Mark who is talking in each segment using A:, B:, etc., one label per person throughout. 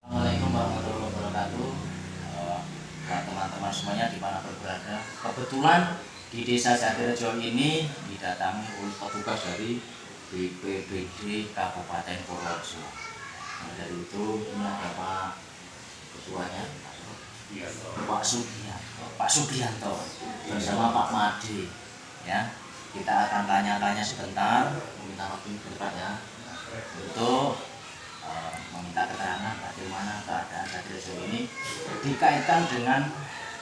A: Assalamualaikum warahmatullahi wabarakatuh. Teman-teman semuanya di mana berada. Kebetulan di Desa Jatirejo ini didatangi oleh petugas dari BPBD Kabupaten Purworejo. Nah, dari itu ini ada Pak Ketuanya, Pak Sugianto bersama Pak Made. Ya, kita akan tanya-tanya sebentar, meminta waktu berdebat ya, untuk meminta keterangan bagaimana keadaan Jatirejo ini dikaitkan dengan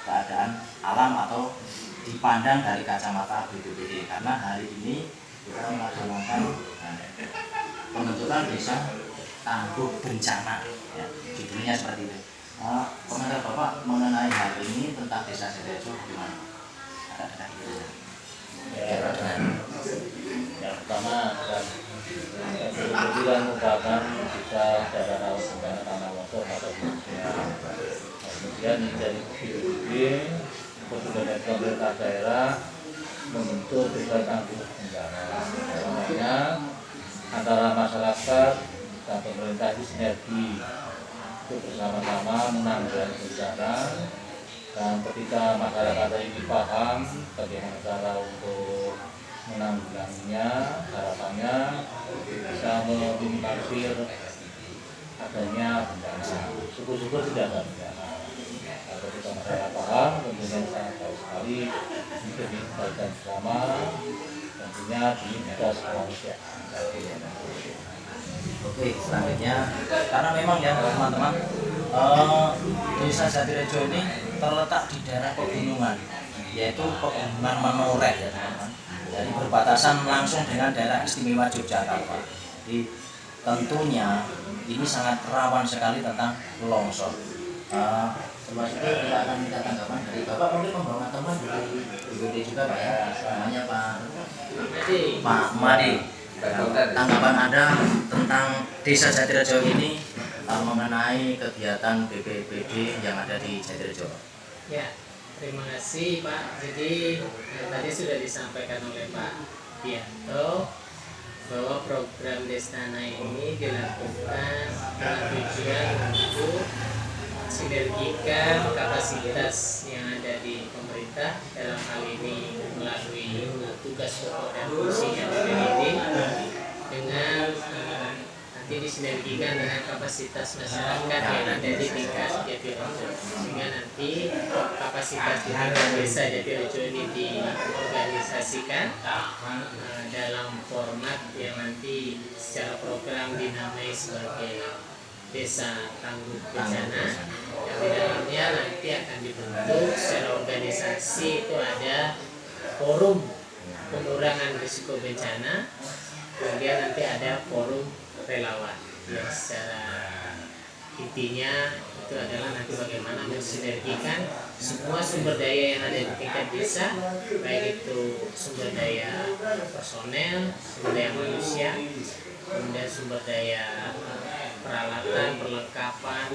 A: keadaan alam atau dipandang dari kacamata BPBD, karena hari ini kita melaksanakan pembentukan desa tangguh bencana ya, judulnya seperti itu. Komentar Bapak mengenai hal ini tentang desa Jatirejo gimana? Ada
B: yang pertama kemudian merupakan bisa daerah rawan bencana tanah longsor atau bencana. Kemudian dari BPBD untuk pemerintah daerah membentuk desa tangguh bencana. Namanya antara masyarakat dan pemerintah itu sinergi untuk bersama-sama menanggulangi bencana. Dan ketika masyarakat ini paham bagaimana cara untuk menanggulanginya, harapannya bisa meminimalisir adanya bencana. Syukur-syukur tidak ada bencana. Nah, ketika masyarakat paham, tentunya sangat baik sekali untuk dikembalikan bersama, tentunya di bidang kemanusiaan.
A: Oke, selanjutnya karena memang ya teman-teman, Desa Jatirejo ini terletak di daerah pegunungan, yaitu Pegunungan Menoreh ya teman-teman. Jadi berbatasan langsung dengan daerah istimewa Yogyakarta. Jadi tentunya ini sangat rawan sekali tentang longsor. Setelah itu kita akan minta tanggapan dari Bapak, mungkin membawa teman dari BPBD juga Pak ya, namanya Pak Made. Tanggapan Anda tentang Desa Jatirejo ini mengenai kegiatan BPBD yang ada di Jatirejo?
C: Ya, terima kasih Pak. Jadi tadi sudah disampaikan oleh Pak Bianto bahwa program Destana ini dilakukan dengan tujuan untuk sinergikan kapasitas yang ada di pemerintah, dalam hal ini melalui tugas pokok dan fungsinya BPBD, dengan nanti disinergikan dengan kapasitas masyarakat yang ada di tingkat Jatirejo, sehingga nanti kapasitas di tingkat desa Jatirejo ini diorganisasikan dalam format yang nanti secara program dinamai sebagai Desa Tangguh Bencana, yang di dalamnya nanti akan dibentuk secara organisasi. Itu ada forum pengurangan risiko bencana, kemudian nanti ada forum relawan, yang secara intinya itu adalah nanti bagaimana mensinergikan semua sumber daya yang ada di tingkat desa, baik itu sumber daya personel, sumber daya manusia, kemudian sumber daya peralatan, perlengkapan,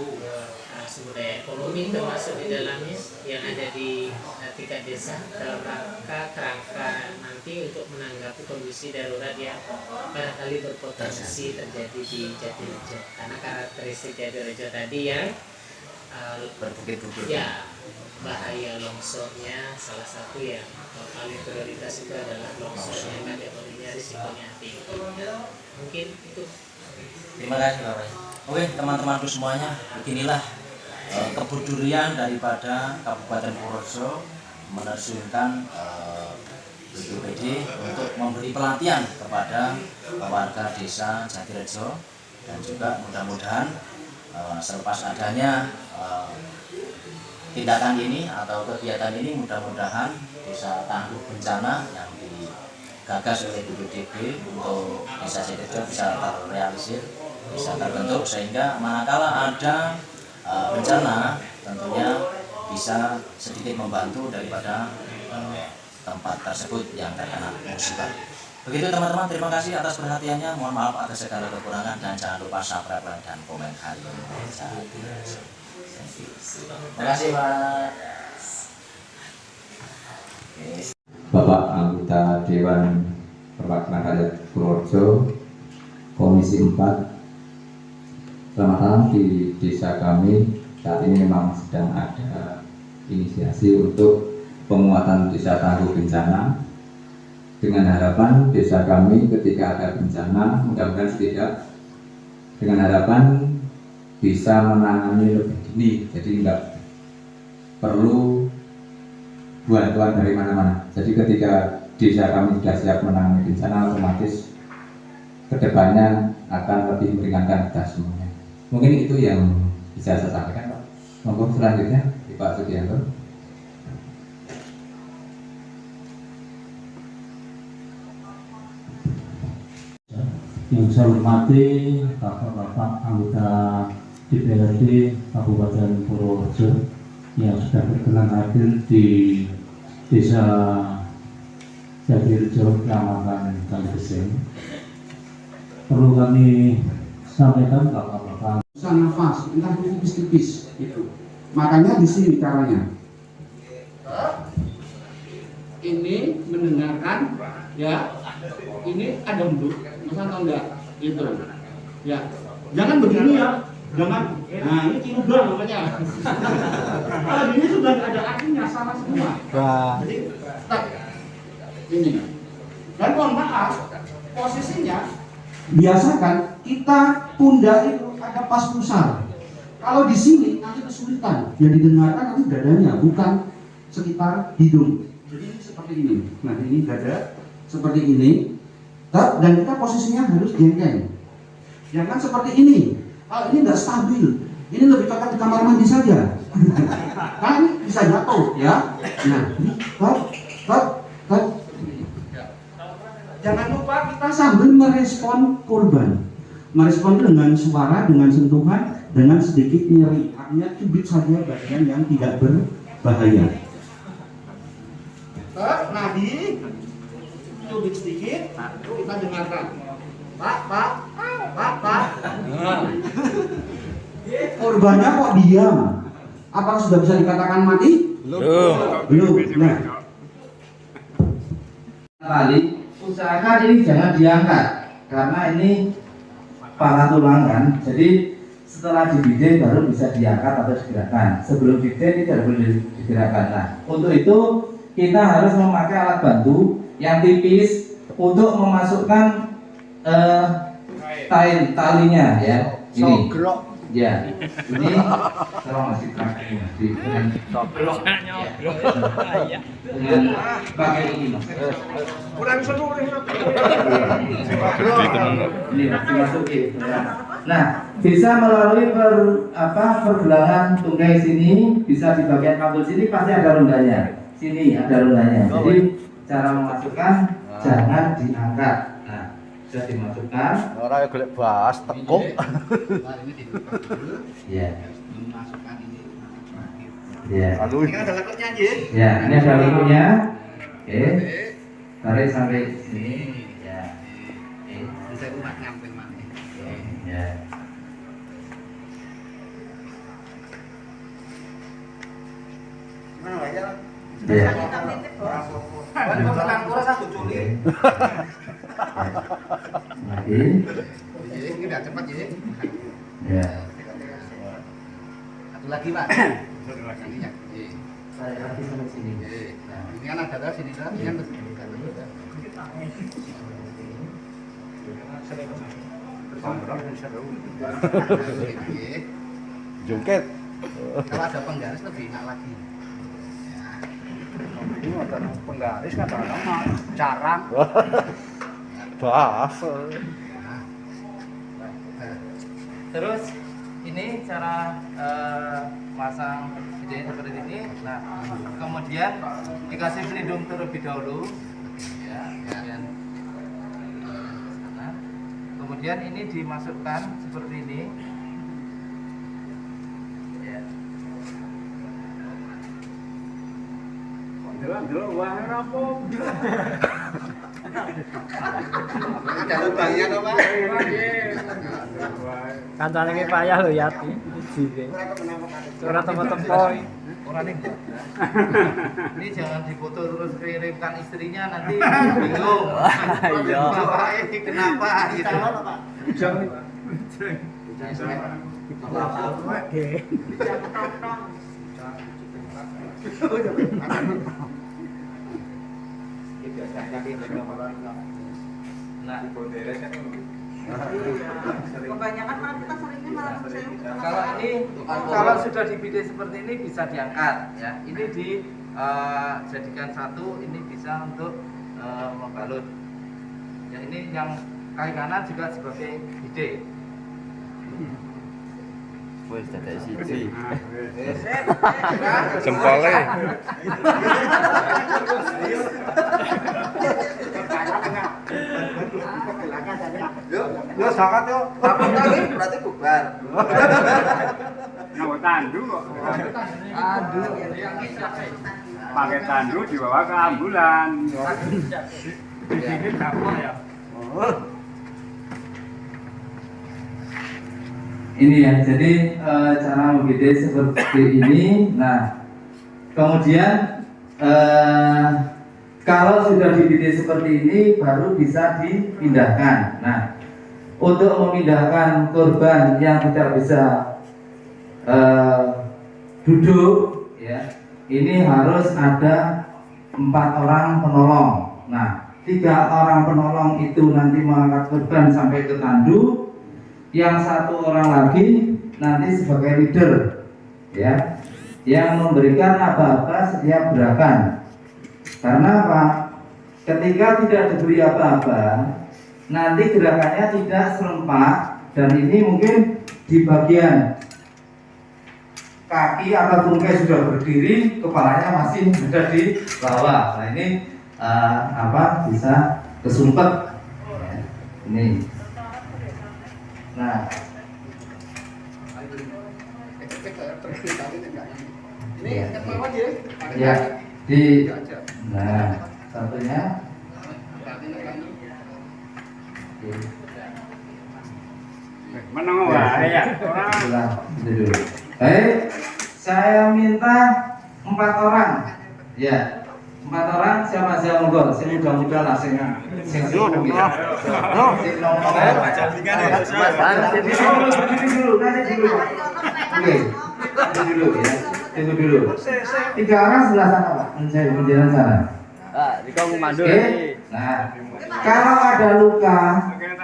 C: sumber daya ekonomi termasuk di dalamnya yang ada di tingkat desa, dalam kerangka nanti untuk menanggapi kondisi darurat yang barangkali berpotensi terjadi di Jatirejo, karena karakteristik Jatirejo tadi yang
A: berbukit-bukit
C: ya, bahaya longsornya salah satu yang paling prioritas itu adalah longsornya, kategorinya risikonya tinggi. Mungkin itu.
A: Terima kasih Bapak. Oke teman-temanku semuanya, beginilah kebudurian daripada Kabupaten Purworejo menerjunkan BPBD untuk memberi pelatihan kepada warga desa Jatirejo, dan juga mudah-mudahan selepas adanya tindakan ini atau kegiatan ini, mudah-mudahan Desa Tangguh Bencana yang digagas oleh BPBD untuk Desa Jatirejo bisa terrealisir, bisa terbentuk, sehingga manakala ada bencana tentunya bisa sedikit membantu daripada tempat tersebut yang terkena musibah. Begitu teman-teman, terima kasih atas perhatiannya. Mohon maaf atas segala kekurangan, dan jangan lupa subscribe, like, dan komen hari ini. Terima kasih Pak.
D: Bapak anggota Dewan Perwakilan Rakyat Purworejo, Komisi 4, Selamat malam. Di desa kami saat ini memang sedang ada inisiasi untuk penguatan desa tangguh bencana, dengan harapan desa kami ketika ada bencana, mudah-mudahan tidak, dengan harapan bisa menangani lebih dini, jadi enggak perlu bantuan dari mana-mana. Jadi ketika desa kami sudah siap menangani bencana, otomatis kedepannya akan lebih meringankan kita semuanya. Mungkin itu yang bisa saya sampaikan, Pak. Monggo selanjutnya Pak Sugianto.
E: Yang saya hormati Bapak-Bapak anggota DPRD Kabupaten Purworejo yang sudah berkenan hadir di Desa Jatirejo, Kecamatan Kaligeseng. Perlu kami sampaikan Bapak-Bapak.
F: Susah nafas, entah tipis-tipis itu. Makanya di sini caranya. Ini mendengarkan, ya. Ini ada duduk, masa atau enggak? Itu, ya. Jangan begini ya, jangan. Nah ini juga namanya. Kalau ini sudah tidak ada artinya, salah semua. Jadi, stop. Ini. Dan mohon maaf, posisinya biasakan kita pundak itu ada pas pusar. Kalau di sini nanti kesulitan, yang didengarkan nanti dadanya, bukan sekitar hidung. Jadi ini seperti ini. Nah ini dada seperti ini, dan kita posisinya harus jengkeng. Jangan seperti ini. Kalau ini tidak stabil, ini lebih cocok di kamar mandi saja. Karena ini bisa jatuh, ya. Nah, ini top. Jangan lupa kita sambil merespon korban. Merespon dengan suara, dengan sentuhan, dengan sedikit nyeri. Artinya cubit saja bagian yang tidak berbahaya. Nadi, cubit sedikit, kita dengarkan. Pak. Nah. Korbannya kok diam? Apakah sudah bisa dikatakan mati? Belum. Nah.
G: Kali usahakan ini jangan diangkat karena ini pala tulang kan, jadi setelah dibidik baru bisa diangkat atau digerakkan. Sebelum dibidik tidak boleh digerakkan. Nah, untuk itu kita harus memakai alat bantu yang tipis untuk memasukkan talinya ya. Ini. Ya, ini tolong masih pakai dengan pakai ini mas.
F: Kurang seluruh.
G: Ini dimasukin. Nah, bisa melalui pergelangan tunggai sini, bisa di bagian kambul sini pasti ada rondanya. Sini ada rondanya. Jadi cara memasukkan jangan diangkat. Nah, sudah dimasukkan.
H: Orang yang golek bahas tekuk.
G: Ya.
F: Memasukkan ini.
G: Ya.
H: Aduh.
F: Ini ada lekuknya aja.
G: Ya, ini ada likunya. Oke. Tarik sampai sini. Ya. Oke.
F: Bisa umat nyampe mana?
G: Ya.
F: Mana aja?
G: Ya.
F: Kalau tekan kurang satu culi.
G: Lagi.
F: Jadi ini udah cepat jadi.
G: Ya.
F: Satu lagi Pak. Satu lagi.
G: Tarik lagi sampai sini.
F: Nah, ini kan ada sini kan, ini kan
H: Jungkit.
F: kalau ada penggaris lebih enak lagi.
H: Ini ada penggaris kadang-kadang carang. Bahas.
G: Terus ini cara pasang jahit seperti ini. Nah, kemudian dikasih pelindung terlebih dahulu. Ya, kemudian ini dimasukkan seperti ini. Ya.
F: Ada lubangnya toh Pak.
I: Kancane iki payah lho Yati. Ora tempo-tempo.
G: Orang ini. Ini jangan difoto terus kirimkan istrinya nanti bingung.
I: Iya.
G: Bapak ini kenapa gitu. Kebanyakan malah kita seringnya malah kalau ini kalau sudah dipilih seperti ini bisa diangkat ya. Ini dijadikan satu, ini bisa untuk membalut. Ya ini yang kaki kanan juga sebagai bide.
D: Wes dadak siji.
H: Jempolnya. Yo sangat yo.
G: Apa lagi berarti bubar.
J: Nganggo tandu kok.
G: Aduh.
J: Pakai tandu dibawa ke ambulan. Di sini dapur ya.
G: Ini ya, jadi cara membidik seperti ini. Nah, kemudian kalau sudah dibidik seperti ini baru bisa dipindahkan. Nah, untuk memindahkan korban yang tidak bisa duduk, ya, ini harus ada 4 orang penolong. Nah, 3 orang penolong itu nanti mengangkat korban sampai ke tandu. Yang 1 orang lagi nanti sebagai leader, ya, yang memberikan aba-aba setiap gerakan. Karena apa? Ketika tidak diberi aba-aba, nanti gerakannya tidak serempak, dan ini mungkin di bagian kaki atau tungkai sudah berdiri, kepalanya masih ada di bawah. Nah ini bisa kesumpet. Ini. Nah, ini ya di, nah satunya
J: Menang wae ya.
G: Dulu. Baik, saya minta 4 orang. Ya, 4 orang siapa monggo, sing muda-muda lah sing sibuk ya. Sing ngomong aja. Dulu, nanti dulu. Oke. Dulu ya. Tunggu dulu. 3 orang sebelah sana, Pak. Menjalan sana.
I: Di kamu mandur.
G: Oke. Nah, kalau ada luka,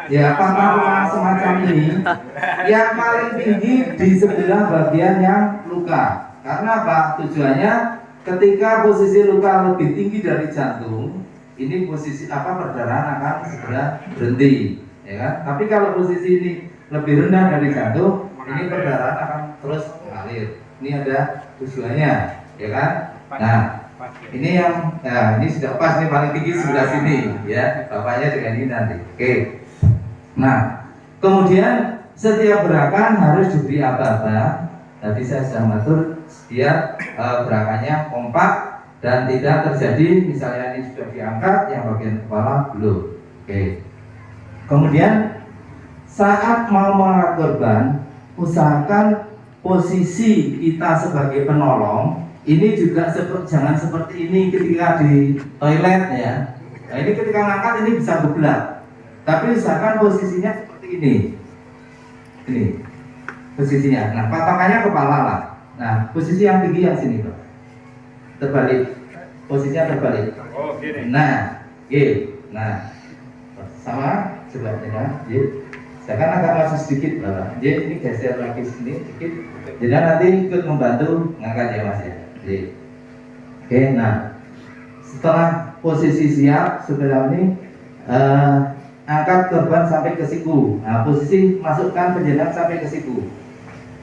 G: ya patah luka semacam ini, yang paling tinggi di sebelah bagian yang luka. Karena apa? Tujuannya ketika posisi luka lebih tinggi dari jantung, ini posisi perdarahan akan segera berhenti, ya kan? Tapi kalau posisi ini lebih rendah dari jantung, ini perdarahan akan terus mengalir. Ini ada tujuannya, ya kan? Nah, ini yang, ini sudah pas nih, paling tinggi sebelah sini, ya. Bapaknya dengan ini nanti. Oke. Nah, kemudian setiap gerakan harus diberi aba-aba. Tadi saya sudah mengatur biar gerakannya kompak dan tidak terjadi misalnya ini sudah diangkat, yang bagian kepala belum. Oke. Kemudian saat mau mengangkat korban, usahakan posisi kita sebagai penolong ini juga jangan seperti ini ketika di toilet ya. Nah, ini ketika ngangkat ini bisa geblak. Tapi usahakan posisinya seperti ini. Ini posisinya. Nah, patokannya kepala lah. Nah, posisi yang tinggi yang sini, Pak. Terbalik. Posisinya terbalik.
J: Oh, gini.
G: Nah, nah. Sama sebelahnya, Sekarang agak masuk sedikit, Bapak. Ini geser lagi sini sedikit. Jadi nanti ikut membantu ngangkat ya, Mas ya. Oke, nah setelah posisi siap sebelah ini angkat korban sampai ke siku. Nah, posisi masukkan penjenengan sampai ke siku.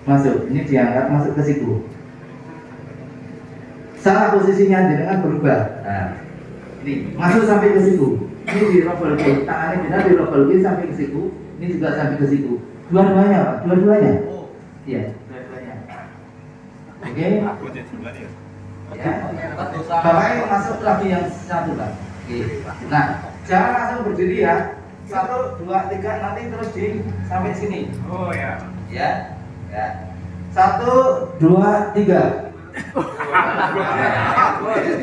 G: Masuk, ini diangkat masuk ke siku. Salah posisinya jenengan berubah. Nah, ini masuk sampai ke siku. Ini dirobol ke tangannya jenengan dirobol ke sampai ke siku. Ini juga sampai ke siku. Dua-duanya, Pak. Dua-duanya. Iya, dua-duanya. Oke. Ya. Bapaknya masuk lagi yang satu, Pak. Oke. Nah, jangan langsung berdiri ya. 1, 2, 3 nanti terus sampai sini.
J: Oh ya.
G: Ya. Ya. 1, 2, 3.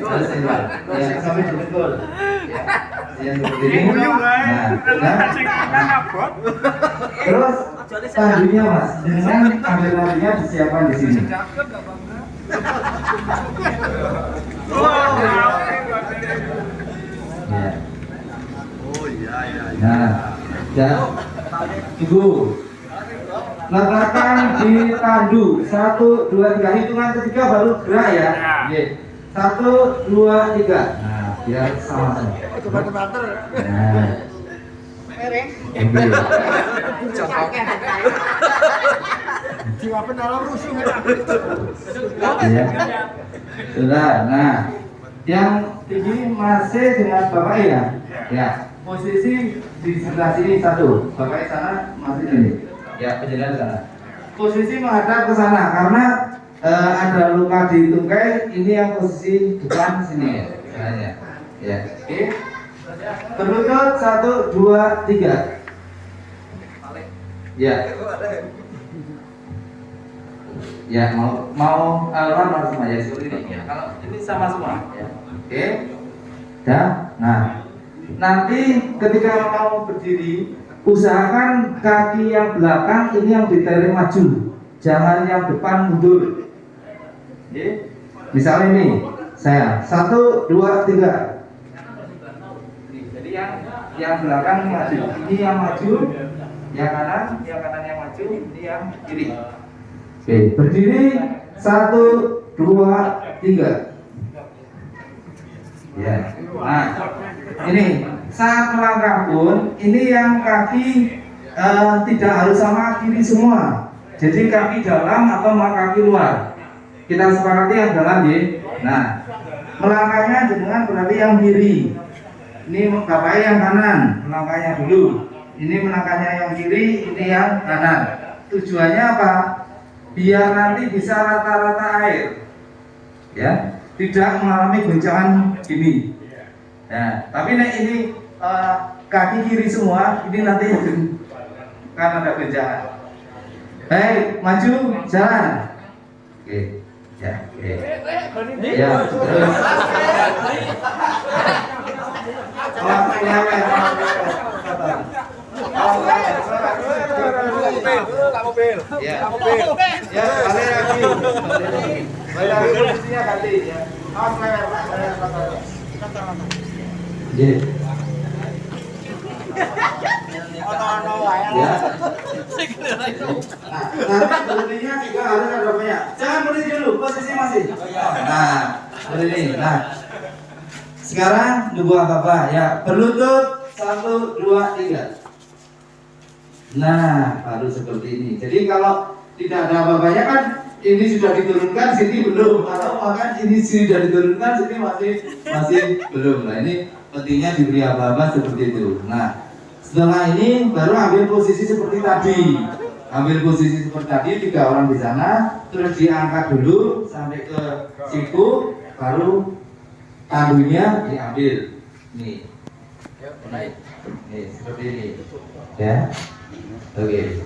G: Terus ya, sampai dengkul. Ya. yang seperti ini. Nah, terus tandunya mas, dengan ambil tandunya disiapkan di sini. Ya. Nah, dan tunggu. Letakkan di tandu 1, 2, 3, hitungan ketiga baru gerak ya. Oke. 1, 2, 3. Nah, biar sama-sama. Nah. Ya. Sudah. Nah, yang tinggi masih dengan bapak ya. Ya. Posisi di sebelah sini satu, bapak sana masih ini. Ya, penjelasan sana. Posisi menghadap ke sana karena ada luka di tungkai. Ini yang posisi depan sini ya. Ya. Oke. Berlutut 1, 2, 3. Ya. Ya, mau aluran harus sama ya seperti ini. Ya. Kalau ini sama semua. Ya. Oke. Dah. Nah, nanti ketika mau berdiri, usahakan kaki yang belakang ini yang ditarik maju, jangan yang depan mundur. Oke. Misalnya ini, saya 1, 2, 3. Jadi yang belakang maju, ini yang maju, yang kanan yang maju, ini yang kiri. Oke, berdiri 1, 2, 3. Ya. Nah, ini saat melangkah pun ini yang kaki tidak harus sama kiri semua. Jadi kaki dalam atau kaki luar. Kita sepakati yang dalam ya. Nah, melangkahnya dengan berarti yang kiri. Ini bapaknya yang kanan, melangkahnya dulu. Ini melangkahnya yang kiri, ini yang kanan. Tujuannya apa? Biar nanti bisa rata-rata air. Ya, tidak mengalami goncangan gini. Nah, tapi ini kaki kiri semua, ini nanti kan ada goncangan. Baik, maju, jalan. Oke, ya, oke. Ya, terus. Ya, balik lagi. Balik lagi posisinya ganti ya. Ya. Nah, berdirinya juga harus ada banyak. Jangan berdiri dulu, posisi masih. Nah, berdiri. Nah, sekarang nunggu apa ya? Berlutut 1, 2, 3. Nah, baru seperti ini. Jadi kalau tidak ada apa-apanya kan ini sudah diturunkan, sini belum. Atau bahkan ini sudah diturunkan, sini masih belum. Nah, ini pentingnya diberi apa-apa seperti itu. Nah, setelah ini baru ambil posisi seperti tadi. Ambil posisi seperti tadi, 3 orang di sana, terus diangkat dulu sampai ke siku, baru tandunya diambil. Nih. Nih, seperti ini. Ya. Oke.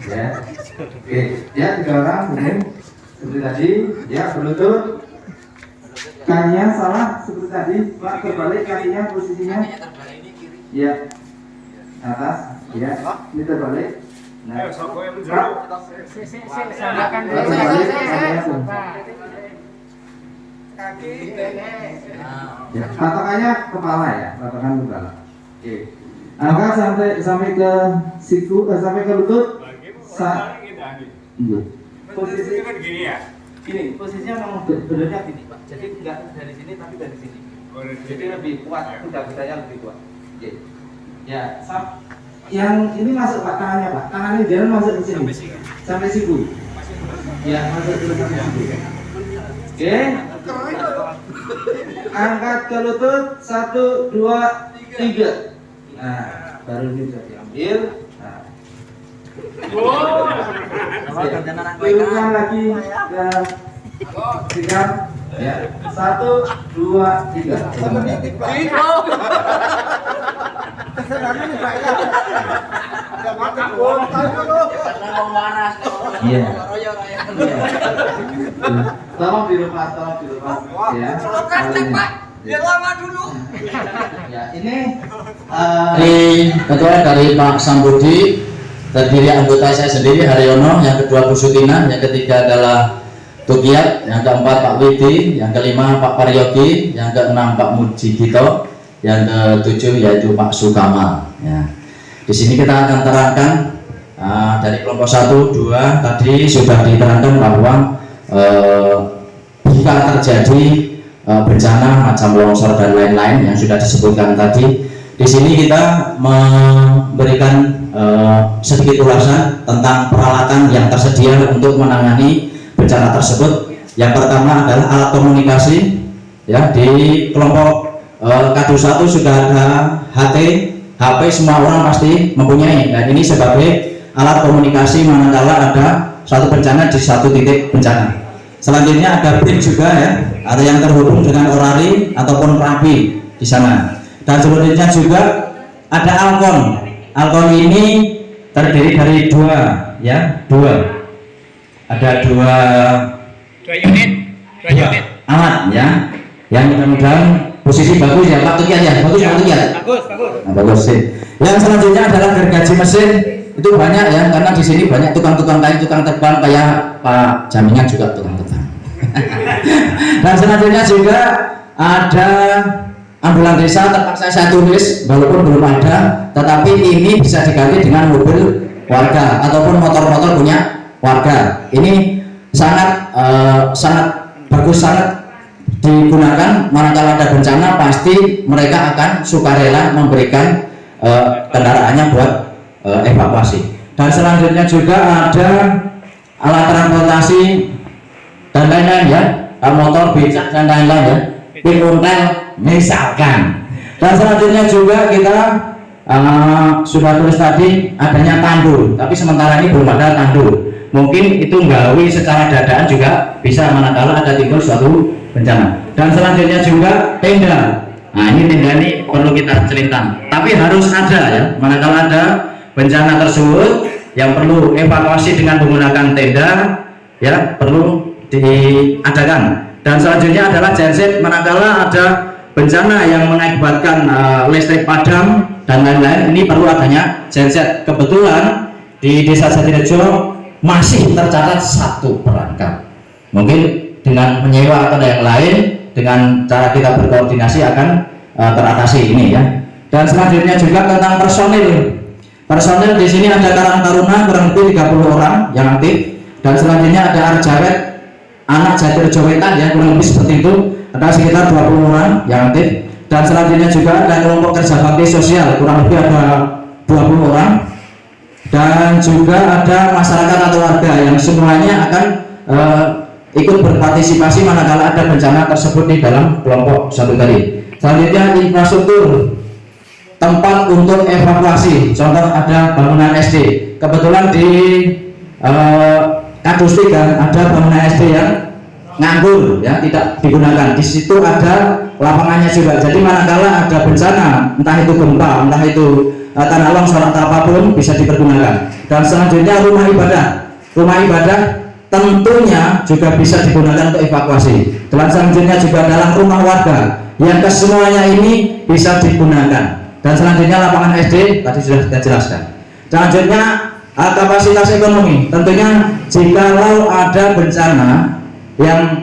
G: Ya. Oke. Ya, 3 orang begini. Seperti tadi, ya berlutut. Kakinya salah seperti tadi, Pak, terbalik kakinya posisinya. Ya. Atas, ya. Ini terbalik. Nah, Pak. Terbalik kakinya. Ya, patokannya kepala ya, patokan kepala. Oke. Angkat sampai ke siku, sampai ke lutut. Posisi kan gini ya. Gini, posisinya memang benernya gini, Pak. Jadi enggak dari sini tapi dari sini. Jadi lebih kuat, kuda-kudanya lebih kuat. Oke. Ya, yang ini masuk Pak, tangannya Pak. Tangannya jangan masuk ke sini. Sampai siku. Ya, masuk ke sampai siku. Oke. Angkat ke lutut 1, 2, 3. Nah, baru ini bisa diambil. Nah. Turunkan lagi ke sikap. Ya. 1, 2, 3. Iya. Tolong dilepas, ya.
H: Ya lama dulu.
G: Ya, ini
A: Ketua dari Pak Sambudi, terdiri anggota saya sendiri Haryono, yang kedua Bu Sutina, yang ketiga adalah Tukiat, yang keempat Pak Widi, yang kelima Pak Paryogi, yang keenam Pak Mujigito, yang ketujuh yaitu Pak Sukamal. Ya. Di sini kita akan terangkan dari kelompok 1, 2 tadi sudah diterangkan bahwa jika terjadi bencana macam longsor dan lain-lain yang sudah disebutkan tadi, di sini kita memberikan sedikit ulasan tentang peralatan yang tersedia untuk menangani bencana tersebut. Yang pertama adalah alat komunikasi. Ya, di kelompok Kadu 1 sudah ada HP, semua orang pasti mempunyai, dan ini sebagai alat komunikasi manakala ada satu bencana di satu titik bencana. Selanjutnya ada BRIN juga ya, ada yang terhubung dengan orari ataupun rapi di sana. Dan selanjutnya juga ada Alkon. Alkon ini terdiri dari dua unit alat ya, yang mudah-mudahan posisi bagus ya Pak Tukiat ya, bagus. Nah, bagus sih. Yang selanjutnya adalah gergaji mesin. Itu banyak ya, karena di sini banyak tukang-tukang kayu, tukang terbang, kayak Pak Jamingan juga tukang terbang. Dan selanjutnya juga ada ambulan desa, terpaksa saya tulis walaupun belum ada, tetapi ini bisa diganti dengan mobil warga ataupun motor-motor punya warga. Ini sangat bagus, sangat digunakan manakala ada bencana, pasti mereka akan sukarela memberikan kendaraannya buat evakuasi. Dan selanjutnya juga ada alat transportasi dan lain-lain ya, motor, becak dan lain-lain ya, pinuntel misalkan. Dan selanjutnya juga kita sudah tulis tadi adanya tandur, tapi sementara ini belum ada tandur. Mungkin itu nggawi secara dadaan juga bisa manakala ada timbul suatu bencana. Dan selanjutnya juga tenda. Nah, ini tenda ini perlu kita cerita, tapi harus ada ya, manakala ada bencana tersebut yang perlu evakuasi dengan menggunakan tenda ya, perlu diadakan. Dan selanjutnya adalah genset manakala ada bencana yang mengakibatkan listrik padam dan lain-lain, ini perlu adanya genset. Kebetulan di Desa Jatirejo masih tercatat satu perangkat. Mungkin dengan menyewa atau yang lain, dengan cara kita berkoordinasi akan teratasi ini ya. Dan selanjutnya juga tentang personil. Personil di sini ada Karang Taruna kurang lebih 30 orang yang aktif, dan selanjutnya ada Arjawet anak Jatirejo Wetan ya, kurang lebih seperti itu, ada sekitar 20 orang yang aktif. Dan selanjutnya juga ada kelompok kerja bakti sosial, kurang lebih ada 20 orang. Dan juga ada masyarakat atau warga yang semuanya akan ikut berpartisipasi manakala ada bencana tersebut di dalam kelompok satu tadi. Selanjutnya infrastruktur tempat untuk evakuasi, contoh ada bangunan SD. Kebetulan di Kadus 3 ada bangunan SD yang nganggur ya, tidak digunakan. Di situ ada lapangannya juga, jadi manakala ada bencana, entah itu gempa, entah itu tanah longsor atau apapun, bisa dipergunakan. Dan selanjutnya rumah ibadah tentunya juga bisa digunakan untuk evakuasi. Dan selanjutnya juga adalah rumah warga yang kesemuanya ini bisa digunakan. Dan selanjutnya lapangan SD tadi sudah kita jelaskan. Selanjutnya kapasitas ekonomi, tentunya jikalau ada bencana yang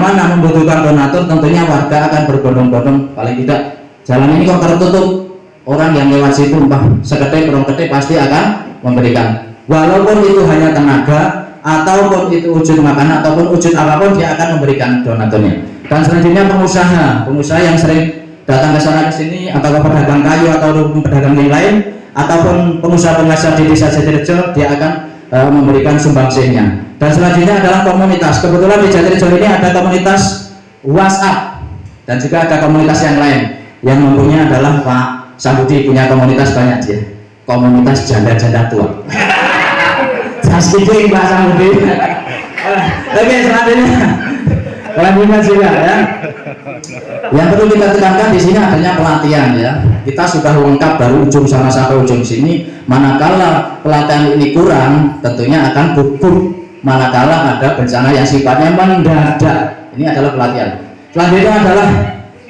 A: mana membutuhkan donatur, tentunya warga akan berbondong-bondong. Paling tidak jalan ini kok tertutup, orang yang lewat situ entah sekedip rong kedip pasti akan memberikan, walaupun itu hanya tenaga ataupun itu wujud makanan ataupun wujud apapun, dia akan memberikan donaturnya. Dan selanjutnya pengusaha yang sering datang ke sana ke sini, atau pedagang kayu atau pedagang yang lain, ataupun pengusaha-pengusaha di Desa Jatirejo, dia akan memberikan sumbangsihnya. Dan selanjutnya adalah komunitas. Kebetulan di Jatirejo ini ada komunitas WhatsApp dan juga ada komunitas yang lain. Yang mempunyai adalah Pak Sambudi, punya komunitas banyak dia, komunitas janda-janda tua. Just kidding Pak Sambudi. Oke, selanjutnya juga ya. Yang perlu kita tekankan di sini adanya pelatihan ya. Kita sudah lengkap dari ujung sana sampai ujung sini. Manakala pelatihan ini kurang, tentunya akan gugup manakala ada bencana yang sifatnya mendadak. Ini adalah pelatihan.
G: Selanjutnya adalah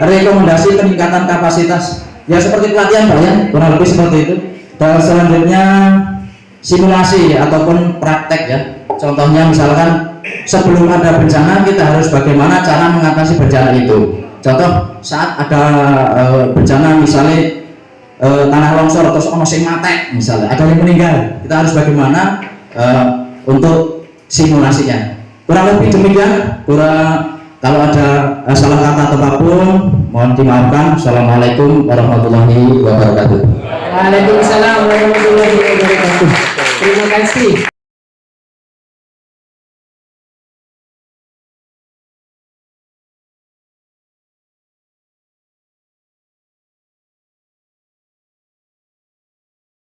G: rekomendasi peningkatan kapasitas. Ya seperti pelatihan Pak ya, kurang lebih seperti itu. Dan selanjutnya simulasi ataupun praktek ya. Contohnya misalkan sebelum ada bencana kita harus bagaimana cara mengatasi bencana itu. Contoh saat ada bencana misalnya tanah longsor atau ono sing mate misalnya, ada yang meninggal, kita harus bagaimana untuk simulasinya. Kurang lebih demikian. Kalau ada salah kata atau apapun mohon dimaafkan. Assalamualaikum warahmatullahi wabarakatuh.
C: Waalaikumsalam warahmatullahi wabarakatuh. Terima kasih.